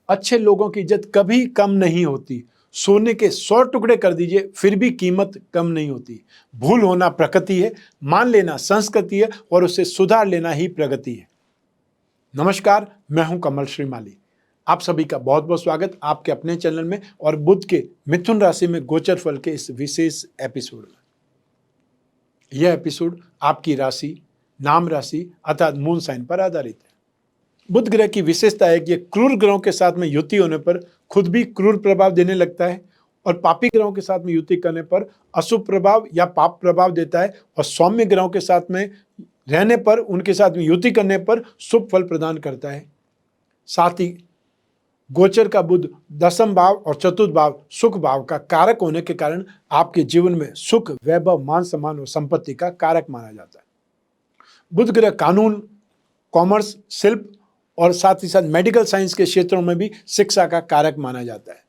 अच्छे लोगों की इज्जत कभी कम नहीं होती। सोने के 100 टुकड़े कर दीजिए फिर भी कीमत कम नहीं होती। भूल होना प्रकृति है, मान लेना संस्कृति है और उसे सुधार लेना ही प्रगति है। नमस्कार, मैं हूं कमल श्रीमाली। आप सभी का बहुत बहुत स्वागत आपके अपने चैनल में और बुध के मिथुन राशि में गोचर फल के इस विशेष एपिसोड में। यह एपिसोड आपकी राशि, नाम राशि अर्थात मून साइन पर आधारित है। बुध ग्रह की विशेषता है कि यह क्रूर ग्रहों के साथ में युति होने पर खुद भी क्रूर प्रभाव देने लगता है और पापी ग्रहों के साथ में युति करने पर अशुभ प्रभाव या पाप प्रभाव देता है और सौम्य ग्रहों के साथ में रहने पर, उनके साथ में युति करने पर शुभ फल प्रदान करता है। साथ ही गोचर का बुध दशम भाव और चतुर्थ भाव सुख भाव का कारक होने के कारण आपके जीवन में सुख, वैभव, मान सम्मान और संपत्ति का कारक माना जाता है। बुध ग्रह कानून, कॉमर्स, शिल्प और साथ ही साथ मेडिकल साइंस के क्षेत्रों में भी शिक्षा का कारक माना जाता है।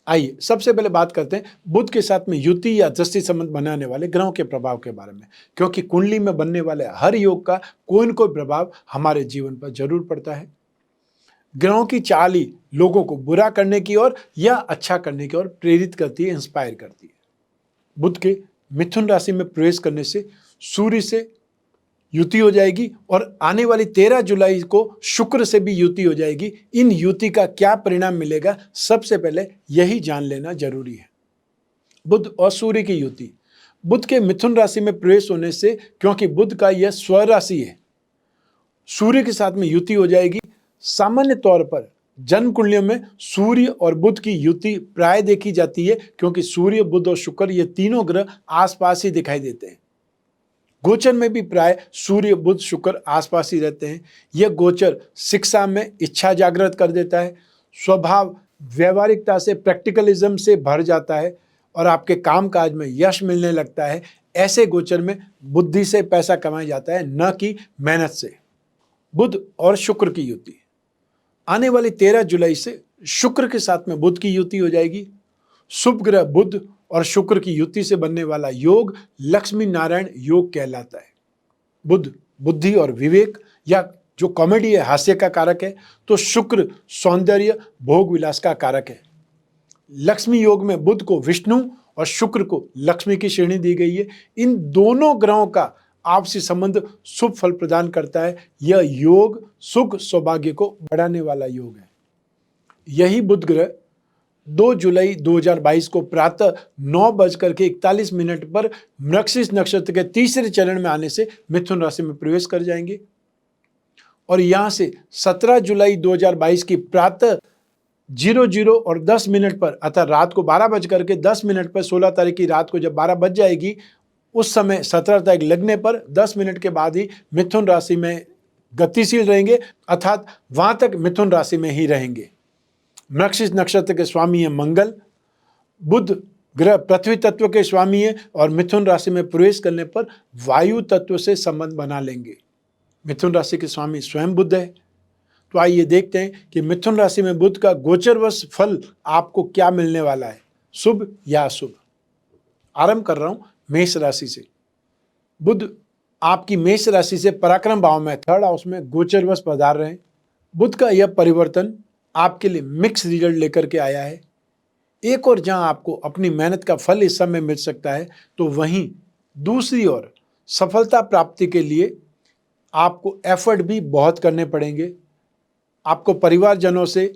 आइए सबसे पहले बात करते हैं बुध के साथ में युति या दृष्टि संबंध बनाने वाले ग्रहों के प्रभाव के बारे में, क्योंकि कुंडली में बनने वाले हर योग का कोई न कोई प्रभाव हमारे जीवन पर जरूर पड़ता है। ग्रहों की चाल ही लोगों को बुरा करने की ओर या अच्छा करने की ओर प्रेरित करती है, इंस्पायर करती है। बुध के मिथुन राशि में प्रवेश करने से सूर्य से युति हो जाएगी और आने वाली 13 जुलाई को शुक्र से भी युति हो जाएगी। इन युति का क्या परिणाम मिलेगा, सबसे पहले यही जान लेना जरूरी है। बुध और सूर्य की युति, बुध के मिथुन राशि में प्रवेश होने से, क्योंकि बुध का यह स्वराशि है, सूर्य के साथ में युति हो जाएगी। सामान्य तौर पर जन्म कुंडलियों में सूर्य और बुध की युति प्राय देखी जाती है, क्योंकि सूर्य, बुध और शुक्र ये तीनों ग्रह आसपास ही दिखाई देते हैं। गोचर में भी प्राय सूर्य, बुध, शुक्र आसपास ही रहते हैं। यह गोचर शिक्षा में इच्छा जागृत कर देता है, स्वभाव व्यवहारिकता से, प्रैक्टिकलिज्म से भर जाता है और आपके कामकाज में यश मिलने लगता है। ऐसे गोचर में बुद्धि से पैसा कमाया जाता है, न कि मेहनत से। बुध और शुक्र की युति, आने वाली 13 जुलाई से शुक्र के साथ में बुध की युति हो जाएगी। शुभ ग्रह बुध और शुक्र की युति से बनने वाला योग लक्ष्मी नारायण योग कहलाता है। बुध बुद्धि और विवेक या जो कॉमेडी है, हास्य का कारक है, तो शुक्र सौंदर्य, भोग विलास का कारक है। लक्ष्मी योग में बुध को विष्णु और शुक्र को लक्ष्मी की श्रेणी दी गई है। इन दोनों ग्रहों का आपसी संबंध शुभ फल प्रदान करता है। यह योग सुख सौभाग्य को बढ़ाने वाला योग है। यही बुध ग्रह 2 जुलाई 2022 को प्रातः 9:41 पर मृगशीर्ष नक्षत्र के तीसरे चरण में आने से मिथुन राशि में प्रवेश कर जाएंगे और यहां से 17 जुलाई 2022 की प्रातः 00 और 10 मिनट पर, अर्थात रात को 12:10 पर, 16 तारीख की रात को जब 12 बज जाएगी, उस समय 17 तारीख लगने पर 10 मिनट के बाद ही मिथुन राशि में गतिशील रहेंगे, अर्थात वहां तक मिथुन राशि में ही रहेंगे। मृगशीर्ष नक्षत्र के स्वामी है मंगल। बुध ग्रह पृथ्वी तत्व के स्वामी है और मिथुन राशि में प्रवेश करने पर वायु तत्व से संबंध बना लेंगे। मिथुन राशि के स्वामी स्वयं बुध है। तो आइए देखते हैं कि मिथुन राशि में बुध का गोचरवश फल आपको क्या मिलने वाला है, शुभ या अशुभ। आरंभ कर रहा हूं मेष राशि से। बुध आपकी मेष राशि से पराक्रम भाव में, 3rd हाउस में गोचरवश पधार रहे हैं। बुध का यह परिवर्तन आपके लिए मिक्स रिजल्ट लेकर के आया है। एक और जहां आपको अपनी मेहनत का फल इस समय मिल सकता है, तो वहीं दूसरी ओर सफलता प्राप्ति के लिए आपको एफर्ट भी बहुत करने पड़ेंगे। आपको परिवारजनों से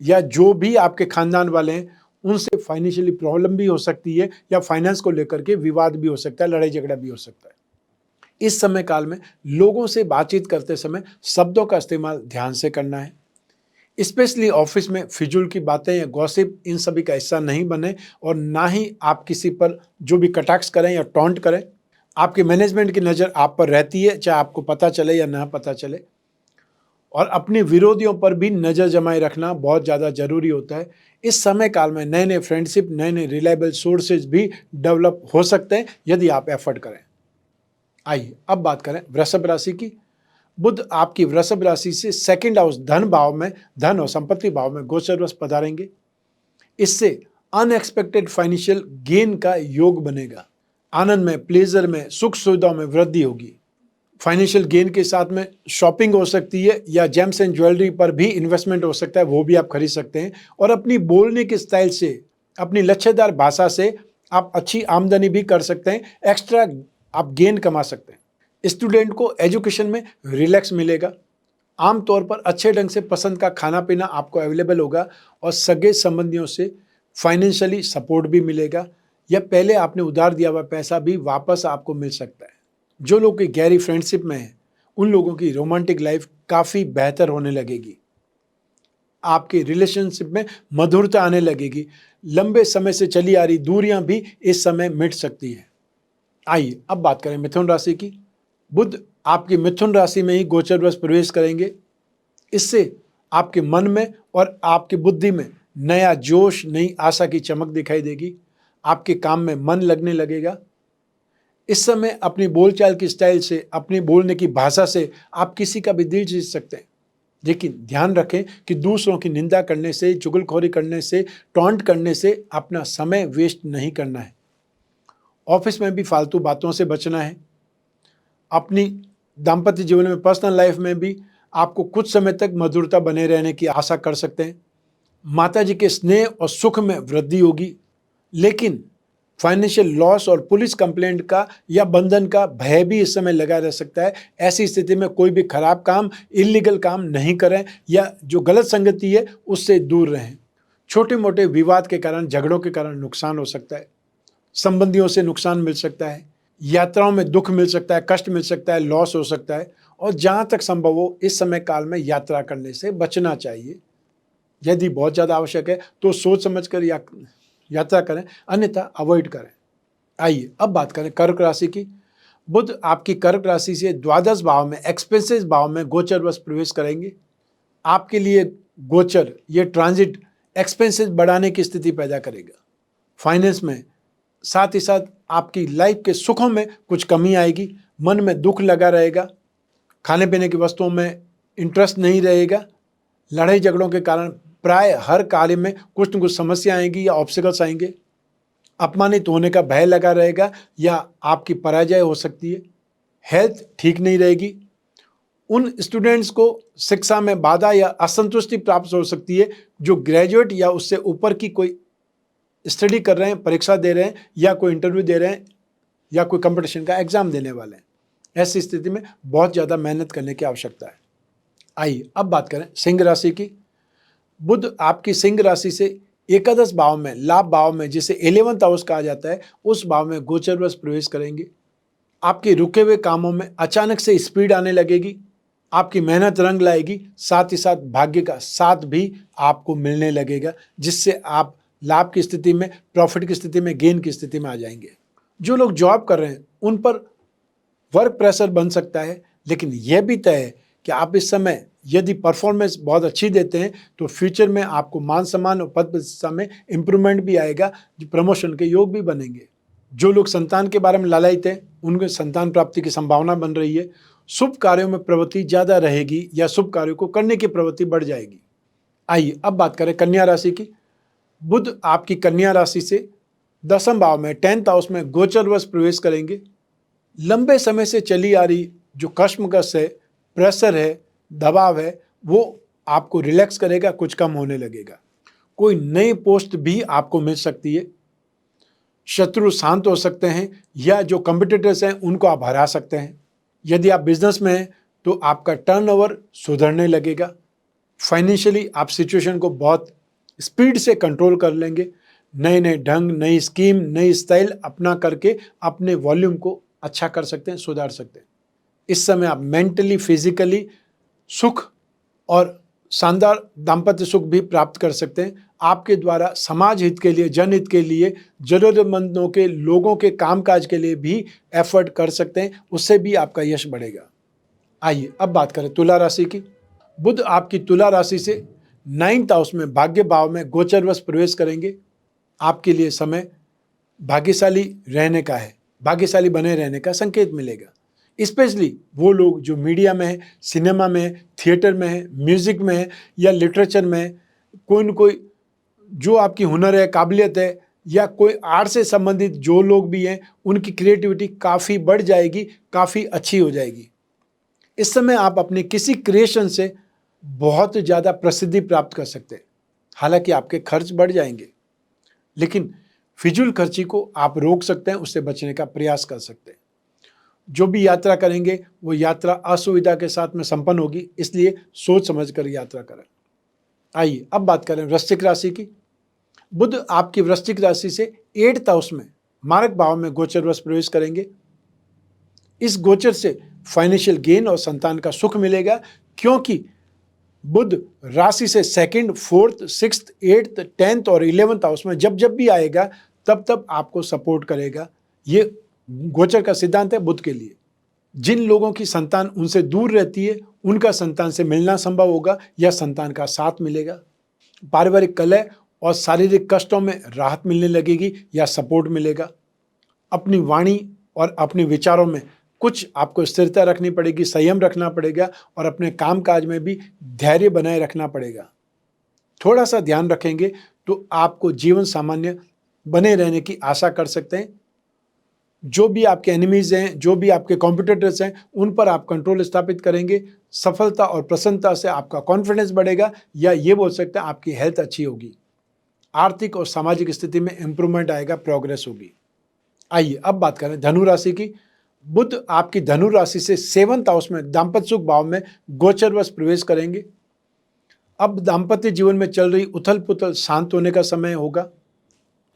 या जो भी आपके खानदान वाले हैं उनसे फाइनेंशियली प्रॉब्लम भी हो सकती है या फाइनेंस को लेकर के विवाद भी हो सकता है, लड़ाई झगड़ा भी हो सकता है। इस समय काल में लोगों से बातचीत करते समय शब्दों का इस्तेमाल ध्यान से करना है। स्पेशली ऑफिस में फिजूल की बातें या गॉसिप, इन सभी का हिस्सा नहीं बने और ना ही आप किसी पर जो भी कटाक्ष करें या टॉन्ट करें। आपके मैनेजमेंट की नज़र आप पर रहती है, चाहे आपको पता चले या ना पता चले, और अपने विरोधियों पर भी नज़र जमाए रखना बहुत ज़्यादा जरूरी होता है। इस समय काल में नए नए फ्रेंडशिप, नए नए रिलायबल सोर्सेज भी डेवलप हो सकते हैं यदि आप एफर्ट करें। आइए अब बात करें वृषभ राशि की। बुध आपकी वृषभ राशि से 2nd हाउस धन भाव में, धन और संपत्ति भाव में गोचरवश पधारेंगे। इससे अनएक्सपेक्टेड फाइनेंशियल गेन का योग बनेगा। आनंद में, प्लेजर में, सुख सुविधाओं में वृद्धि होगी। फाइनेंशियल गेन के साथ में शॉपिंग हो सकती है या जेम्स एंड ज्वेलरी पर भी इन्वेस्टमेंट हो सकता है, वो भी आप खरीद सकते हैं। और अपनी बोलने के स्टाइल से, अपनी लच्छेदार भाषा से आप अच्छी आमदनी भी कर सकते हैं, एक्स्ट्रा आप गेन कमा सकते हैं। स्टूडेंट को एजुकेशन में रिलैक्स मिलेगा, आमतौर पर अच्छे ढंग से पसंद का खाना पीना आपको अवेलेबल होगा और सगे संबंधियों से फाइनेंशियली सपोर्ट भी मिलेगा या पहले आपने उधार दिया हुआ पैसा भी वापस आपको मिल सकता है। जो लोग की गहरी फ्रेंडशिप में हैं उन लोगों की रोमांटिक लाइफ काफ़ी बेहतर होने लगेगी, आपके रिलेशनशिप में मधुरता आने लगेगी, लंबे समय से चली आ रही दूरियां भी इस समय मिट सकती है। आइए अब बात करें मिथुन राशि की। बुध आपकी मिथुन राशि में ही गोचरवश प्रवेश करेंगे। इससे आपके मन में और आपकी बुद्धि में नया जोश, नई आशा की चमक दिखाई देगी, आपके काम में मन लगने लगेगा। इस समय अपनी बोलचाल की स्टाइल से, अपनी बोलने की भाषा से आप किसी का भी दिल जीत सकते हैं। लेकिन ध्यान रखें कि दूसरों की निंदा करने से, चुगलखोरी करने से, टॉन्ट करने से अपना समय वेस्ट नहीं करना है। ऑफिस में भी फालतू बातों से बचना है। अपनी दाम्पत्य जीवन में, पर्सनल लाइफ में भी आपको कुछ समय तक मधुरता बने रहने की आशा कर सकते हैं। माता जी के स्नेह और सुख में वृद्धि होगी, लेकिन फाइनेंशियल लॉस और पुलिस कंप्लेंट का या बंधन का भय भी इस समय लगा रह सकता है। ऐसी स्थिति में कोई भी खराब काम, इलीगल काम नहीं करें या जो गलत संगति है उससे दूर रहें। छोटे मोटे विवाद के कारण, झगड़ों के कारण नुकसान हो सकता है, संबंधियों से नुकसान मिल सकता है, यात्राओं में दुख मिल सकता है, कष्ट मिल सकता है, लॉस हो सकता है। और जहाँ तक संभव हो इस समय काल में यात्रा करने से बचना चाहिए। यदि बहुत ज़्यादा आवश्यक है तो सोच समझ कर यात्रा करें, अन्यथा अवॉइड करें। आइए अब बात करें कर्क राशि की। बुध आपकी कर्क राशि से द्वादश भाव में, एक्सपेंसेस भाव में गोचरवश प्रवेश करेंगे। आपके लिए गोचर, ये ट्रांजिट एक्सपेंसेस बढ़ाने की स्थिति पैदा करेगा। फाइनेंस में, साथ ही साथ आपकी लाइफ के सुखों में कुछ कमी आएगी, मन में दुख लगा रहेगा, खाने पीने की वस्तुओं में इंटरेस्ट नहीं रहेगा, लड़ाई झगड़ों के कारण प्राय हर कार्य में कुछ न कुछ समस्या आएंगी या ऑब्स्टिकल्स आएंगे, अपमानित होने का भय लगा रहेगा या आपकी पराजय हो सकती है, हेल्थ ठीक नहीं रहेगी। उन स्टूडेंट्स को शिक्षा में बाधा या असंतुष्टि प्राप्त हो सकती है जो ग्रेजुएट या उससे ऊपर की कोई स्टडी कर रहे हैं, परीक्षा दे रहे हैं या कोई इंटरव्यू दे रहे हैं या कोई कंपटीशन का एग्जाम देने वाले हैं। ऐसी स्थिति में बहुत ज़्यादा मेहनत करने की आवश्यकता है। आइए अब बात करें सिंह राशि की। बुध आपकी सिंह राशि से एकादश भाव में, लाभ भाव में, जिसे 11th हाउस कहा जाता है, उस भाव में गोचरवश प्रवेश करेंगे। आपके रुके हुए कामों में अचानक से स्पीड आने लगेगी, आपकी मेहनत रंग लाएगी, साथ ही साथ भाग्य का साथ भी आपको मिलने लगेगा, जिससे आप लाभ की स्थिति में, प्रॉफिट की स्थिति में, गेन की स्थिति में आ जाएंगे। जो लोग जॉब कर रहे हैं उन पर वर्क प्रेशर बन सकता है, लेकिन यह भी तय है कि आप इस समय यदि परफॉर्मेंस बहुत अच्छी देते हैं तो फ्यूचर में आपको मान सम्मान और पद प्रतिष्ठा में इम्प्रूवमेंट भी आएगा, जो प्रमोशन के योग भी बनेंगे। जो लोग संतान के बारे में लालायित हैं उनके संतान प्राप्ति की संभावना बन रही है। शुभ कार्यों में प्रवृत्ति ज़्यादा रहेगी या शुभ कार्यों को करने की प्रवृत्ति बढ़ जाएगी। आइए अब बात करें कन्या राशि की। बुध आपकी कन्या राशि से दसम भाव में, 10th हाउस में गोचरवश प्रवेश करेंगे। लंबे समय से चली आ रही जो कश्मकश है, प्रेशर है, दबाव है, वो आपको रिलैक्स करेगा, कुछ कम होने लगेगा। कोई नई पोस्ट भी आपको मिल सकती है, शत्रु शांत हो सकते हैं या जो कॉम्पिटिटर्स हैं उनको आप हरा सकते हैं। यदि आप बिजनेस में हैं तो आपका टर्नओवर सुधरने लगेगा। फाइनेंशियली आप सिचुएशन को बहुत स्पीड से कंट्रोल कर लेंगे। नए नए ढंग, नई स्कीम, नई स्टाइल अपना करके अपने वॉल्यूम को अच्छा कर सकते हैं, सुधार सकते हैं। इस समय आप मेंटली, फिजिकली सुख और शानदार दाम्पत्य सुख भी प्राप्त कर सकते हैं। आपके द्वारा समाज हित के लिए, जनहित के लिए, जरूरतमंदों के लोगों के कामकाज के लिए भी एफर्ट कर सकते हैं, उससे भी आपका यश बढ़ेगा। आइए अब बात करें तुला राशि की। बुध आपकी तुला राशि से 9th हाउस में, भाग्य भाव में गोचरवश प्रवेश करेंगे। आपके लिए समय भाग्यशाली रहने का है, भाग्यशाली बने रहने का संकेत मिलेगा। स्पेशली वो लोग जो मीडिया में है, सिनेमा में है, थिएटर में है, म्यूजिक में है या लिटरेचर में है, कोई न कोई जो आपकी हुनर है, काबिलियत है, या कोई आर्ट से संबंधित जो लोग भी हैं उनकी क्रिएटिविटी काफ़ी बढ़ जाएगी, काफ़ी अच्छी हो जाएगी। इस समय आप अपने किसी क्रिएशन से बहुत ज़्यादा प्रसिद्धि प्राप्त कर सकते हैं। हालांकि आपके खर्च बढ़ जाएंगे, लेकिन फिजूल खर्ची को आप रोक सकते हैं, उससे बचने का प्रयास कर सकते हैं। जो भी यात्रा करेंगे वो यात्रा असुविधा के साथ में संपन्न होगी, इसलिए सोच समझ कर यात्रा करें। आइए अब बात करें वृश्चिक राशि की। बुध आपकी वृश्चिक राशि से 8th हाउस में मारक भाव में गोचरवश प्रवेश करेंगे। इस गोचर से फाइनेंशियल गेन और संतान का सुख मिलेगा, क्योंकि बुध राशि से 2nd, 4th, 6th, 8th, 10th और 11th हाउस में जब जब भी आएगा तब तब आपको सपोर्ट करेगा। ये गोचर का सिद्धांत है बुध के लिए। जिन लोगों की संतान उनसे दूर रहती है, उनका संतान से मिलना संभव होगा या संतान का साथ मिलेगा। पारिवारिक कलह और शारीरिक कष्टों में राहत मिलने लगेगी या सपोर्ट मिलेगा। अपनी वाणी और अपने विचारों में कुछ आपको स्थिरता रखनी पड़ेगी, संयम रखना पड़ेगा और अपने कामकाज में भी धैर्य बनाए रखना पड़ेगा। थोड़ा सा ध्यान रखेंगे तो आपको जीवन सामान्य बने रहने की आशा कर सकते हैं। जो भी आपके एनिमीज हैं, जो भी आपके कॉम्पिटिटर्स हैं, उन पर आप कंट्रोल स्थापित करेंगे। सफलता और प्रसन्नता से आपका कॉन्फिडेंस बढ़ेगा, या ये बोल सकते हैं आपकी हेल्थ अच्छी होगी। आर्थिक और सामाजिक स्थिति में इंप्रूवमेंट आएगा, प्रोग्रेस होगी। आइए अब बात करें धनु राशि की। बुध आपकी धनु राशि से 7th हाउस में दाम्पत्य सुख भाव में गोचरवश प्रवेश करेंगे। अब दाम्पत्य जीवन में चल रही उथल पुथल शांत होने का समय होगा।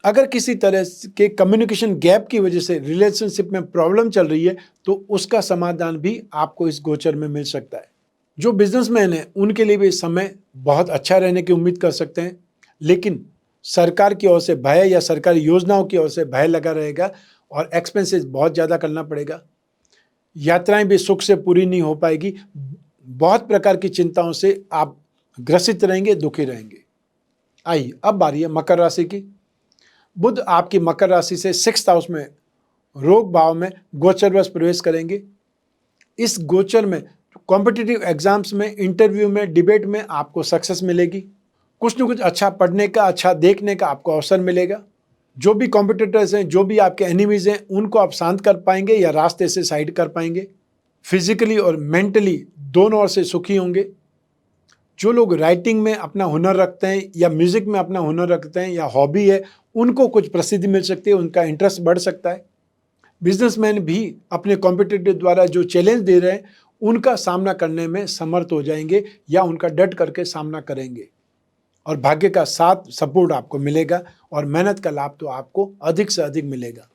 अगर किसी तरह के कम्युनिकेशन गैप की वजह से रिलेशनशिप में प्रॉब्लम चल रही है तो उसका समाधान भी आपको इस गोचर में मिल सकता है। जो बिजनेसमैन हैं उनके लिए भी इस समय बहुत अच्छा रहने की उम्मीद कर सकते हैं, लेकिन सरकार की ओर से भय या सरकारी योजनाओं की ओर से भय लगा रहेगा और एक्सपेंसेस बहुत ज़्यादा करना पड़ेगा। यात्राएं भी सुख से पूरी नहीं हो पाएगी। बहुत प्रकार की चिंताओं से आप ग्रसित रहेंगे, दुखी रहेंगे। आइए अब बारी है मकर राशि की। बुध आपकी मकर राशि से 6th हाउस में रोग भाव में गोचरवश प्रवेश करेंगे। इस गोचर में कॉम्पिटिटिव एग्जाम्स में, इंटरव्यू में, डिबेट में आपको सक्सेस मिलेगी। कुछ न कुछ अच्छा पढ़ने का, अच्छा देखने का आपको अवसर मिलेगा। जो भी कॉम्पिटिटर्स हैं, जो भी आपके एनिमीज हैं, उनको आप शांत कर पाएंगे या रास्ते से साइड कर पाएंगे। फिजिकली और मेंटली दोनों ओर से सुखी होंगे। जो लोग राइटिंग में अपना हुनर रखते हैं या म्यूजिक में अपना हुनर रखते हैं या हॉबी है, उनको कुछ प्रसिद्धि मिल सकती है, उनका इंटरेस्ट बढ़ सकता है। बिजनेसमैन भी अपने कॉम्पिटिटर द्वारा जो चैलेंज दे रहे हैं उनका सामना करने में समर्थ हो जाएंगे या उनका डट करके सामना करेंगे, और भाग्य का साथ सपोर्ट आपको मिलेगा और मेहनत का लाभ तो आपको अधिक से अधिक मिलेगा।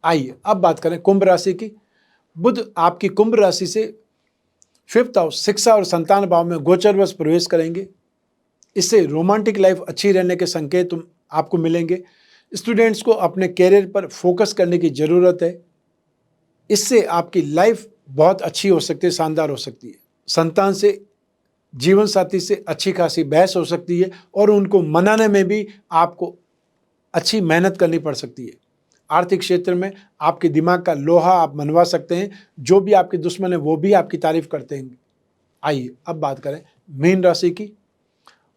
आइए अब बात करें कुंभ राशि की। बुध आपकी कुंभ राशि से 5th हाउस, शिक्षा और संतान भाव में गोचरवश प्रवेश करेंगे। इससे रोमांटिक लाइफ अच्छी रहने के संकेत आपको मिलेंगे। स्टूडेंट्स को अपने कैरियर पर फोकस करने की ज़रूरत है। इससे आपकी लाइफ बहुत अच्छी हो सकती है, शानदार हो सकती है। संतान से, जीवन साथी से अच्छी खासी बहस हो सकती है और उनको मनाने में भी आपको अच्छी मेहनत करनी पड़ सकती है। आर्थिक क्षेत्र में आपके दिमाग का लोहा आप मनवा सकते हैं। जो भी आपके दुश्मन है वो भी आपकी तारीफ करते हैं। आइए अब बात करें मीन राशि की।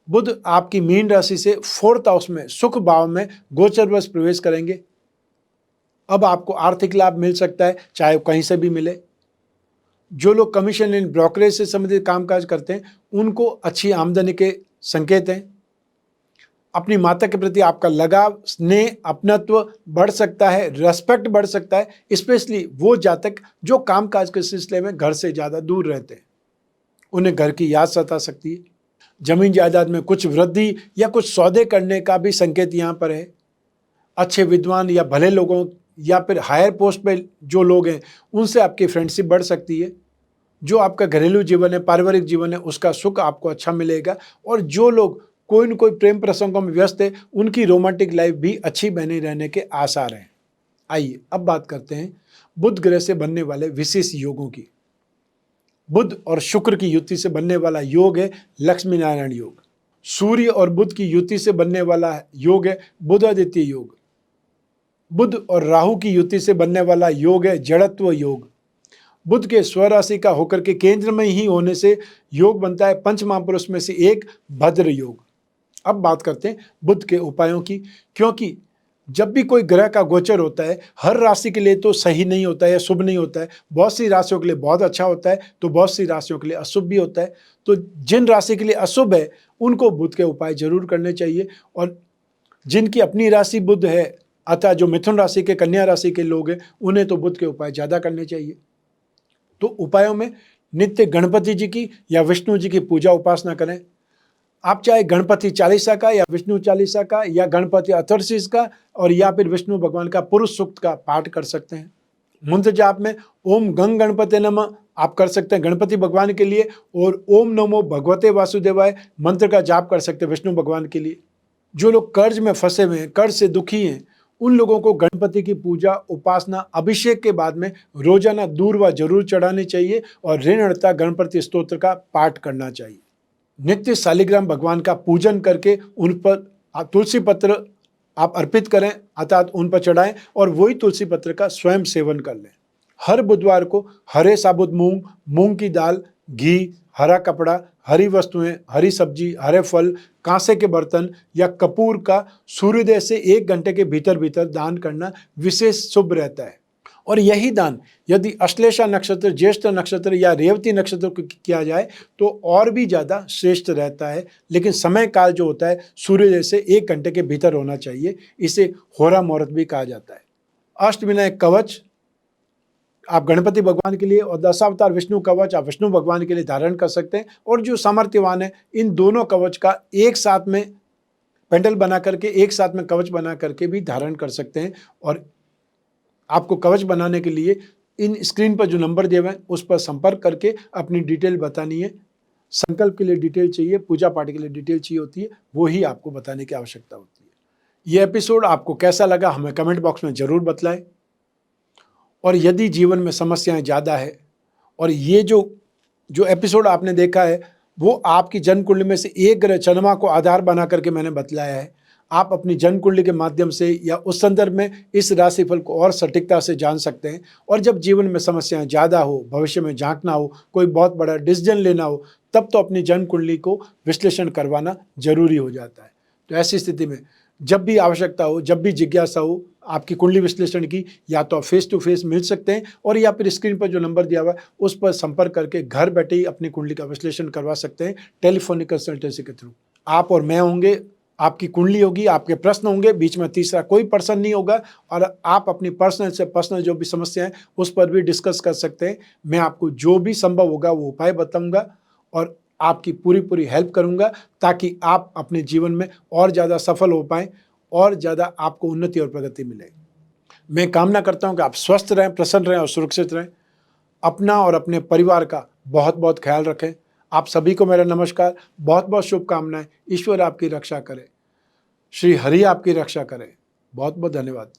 बुध आपकी मीन राशि से 4th हाउस में सुख भाव में गोचरवश प्रवेश करेंगे। अब आपको आर्थिक लाभ मिल सकता है, चाहे वो कहीं से भी मिले। जो लोग कमीशन एंड ब्रोकरेज से संबंधित कामकाज करते हैं उनको अच्छी आमदनी के संकेत हैं। अपनी माता के प्रति आपका लगाव, स्नेह, अपनत्व बढ़ सकता है, रेस्पेक्ट बढ़ सकता है। स्पेशली वो जातक जो कामकाज के सिलसिले में घर से ज़्यादा दूर रहते हैं, उन्हें घर की याद सता सकती है। जमीन जायदाद में कुछ वृद्धि या कुछ सौदे करने का भी संकेत यहाँ पर है। अच्छे विद्वान या भले लोगों या फिर हायर पोस्ट पे जो लोग हैं उनसे आपकी फ्रेंडशिप बढ़ सकती है। जो आपका घरेलू जीवन है, पारिवारिक जीवन है, उसका सुख आपको अच्छा मिलेगा। और जो लोग कोई न कोई प्रेम प्रसंगों में व्यस्त है उनकी रोमांटिक लाइफ भी अच्छी बनी रहने के आसार हैं। आइए अब बात करते हैं बुध ग्रह से बनने वाले विशेष योगों की। बुध और शुक्र की युति से बनने वाला योग है लक्ष्मी नारायण योग। सूर्य और बुध की युति से बनने वाला योग है बुधादित्य योग। बुध और राहु की युति से बनने वाला योग है जड़त्व योग। बुध के स्वराशि का होकर के केंद्र में ही होने से योग बनता है पंच महापुरुष में से एक भद्र योग। अब बात करते हैं बुध के उपायों की, क्योंकि जब भी कोई ग्रह का गोचर होता है, हर राशि के लिए तो सही नहीं होता है या शुभ नहीं होता है। बहुत सी राशियों के लिए बहुत अच्छा होता है, तो बहुत सी राशियों के लिए अशुभ भी होता है। तो जिन राशि के लिए अशुभ है, उनको बुध के उपाय जरूर करने चाहिए, और जिनकी अपनी राशि बुध है, अतः जो मिथुन राशि के, कन्या राशि के लोग हैं, उन्हें तो बुध के उपाय ज़्यादा करने चाहिए। तो उपायों में नित्य गणपति जी की या विष्णु जी की पूजा उपासना करें। आप चाहे गणपति चालीसा का या विष्णु चालीसा का या गणपति अथर्वशीष का और या फिर विष्णु भगवान का पुरुष सूक्त का पाठ कर सकते हैं। मंत्र जाप में ओम गंग गणपते नमः आप कर सकते हैं गणपति भगवान के लिए, और ओम नमो भगवते वासुदेवाय मंत्र का जाप कर सकते हैं विष्णु भगवान के लिए। जो लोग कर्ज में फंसे हुए हैं, कर्ज से दुखी हैं, उन लोगों को गणपति की पूजा, उपासना, अभिषेक के बाद में रोजाना दूर्वा जरूर चढ़ानी चाहिए और ऋणहर्ता गणपति स्तोत्र का पाठ करना चाहिए। नित्य शालिग्राम भगवान का पूजन करके उन पर तुलसी पत्र आप अर्पित करें, अर्थात उन पर चढ़ाएं, और वही तुलसी पत्र का स्वयं सेवन कर लें। हर बुधवार को हरे साबुत मूंग, मूंग की दाल, घी, हरा कपड़ा, हरी वस्तुएं, हरी सब्जी, हरे फल, कांसे के बर्तन या कपूर का सूर्योदय से 1 घंटे के भीतर भीतर दान करना विशेष शुभ रहता है। और यही दान यदि अश्लेषा नक्षत्र, ज्येष्ठ नक्षत्र या रेवती नक्षत्र को किया जाए तो और भी ज़्यादा श्रेष्ठ रहता है। लेकिन समय काल जो होता है सूर्योदय से 1 घंटे के भीतर होना चाहिए। इसे होरा मुहूर्त भी कहा जाता है। अष्टविनायक कवच आप गणपति भगवान के लिए और दशावतार विष्णु कवच आप विष्णु भगवान के लिए धारण कर सकते हैं। और जो सामर्थ्यवान है, इन दोनों कवच का एक साथ में पेंडल बना करके, एक साथ में कवच बना करके भी धारण कर सकते हैं। और आपको कवच बनाने के लिए इन स्क्रीन पर जो नंबर दिए हुए हैं उस पर संपर्क करके अपनी डिटेल बतानी है। संकल्प के लिए डिटेल चाहिए, पूजा पाठ के लिए डिटेल चाहिए होती है, वो ही आपको बताने की आवश्यकता होती है। ये एपिसोड आपको कैसा लगा हमें कमेंट बॉक्स में जरूर बतलाएं। और यदि जीवन में समस्याएं ज़्यादा है और ये जो एपिसोड आपने देखा है वो आपकी जन्म कुंडली में से एक ग्रह चंद्रमा को आधार बना करके मैंने बतलाया है, आप अपनी जन्म कुंडली के माध्यम से या उस संदर्भ में इस राशिफल को और सटीकता से जान सकते हैं। और जब जीवन में समस्याएं ज़्यादा हो, भविष्य में झांकना हो, कोई बहुत बड़ा डिसीजन लेना हो, तब तो अपनी जन्म कुंडली को विश्लेषण करवाना जरूरी हो जाता है। तो ऐसी स्थिति में जब भी आवश्यकता हो, जब भी जिज्ञासा हो आपकी कुंडली विश्लेषण की, या तो आप फेस टू फेस मिल सकते हैं और या फिर स्क्रीन पर जो नंबर दिया हुआ है उस पर संपर्क करके घर बैठे ही अपनी कुंडली का विश्लेषण करवा सकते हैं टेलीफोनिक कंसल्टेंसी के थ्रू। आप और मैं होंगे, आपकी कुंडली होगी, आपके प्रश्न होंगे, बीच में तीसरा कोई पर्सन नहीं होगा, और आप अपनी पर्सनल से पर्सनल जो भी समस्या है उस पर भी डिस्कस कर सकते हैं। मैं आपको जो भी संभव होगा वो उपाय बताऊंगा और आपकी पूरी हेल्प करूंगा, ताकि आप अपने जीवन में और ज़्यादा सफल हो पाएँ और ज़्यादा आपको उन्नति और प्रगति मिले। मैं कामना करता हूं कि आप स्वस्थ रहें, प्रसन्न रहें और सुरक्षित रहें। अपना और अपने परिवार का बहुत बहुत ख्याल रखें। आप सभी को मेरा नमस्कार, बहुत बहुत शुभकामनाएं। ईश्वर आपकी रक्षा करे, श्री हरि आपकी रक्षा करे। बहुत बहुत धन्यवाद।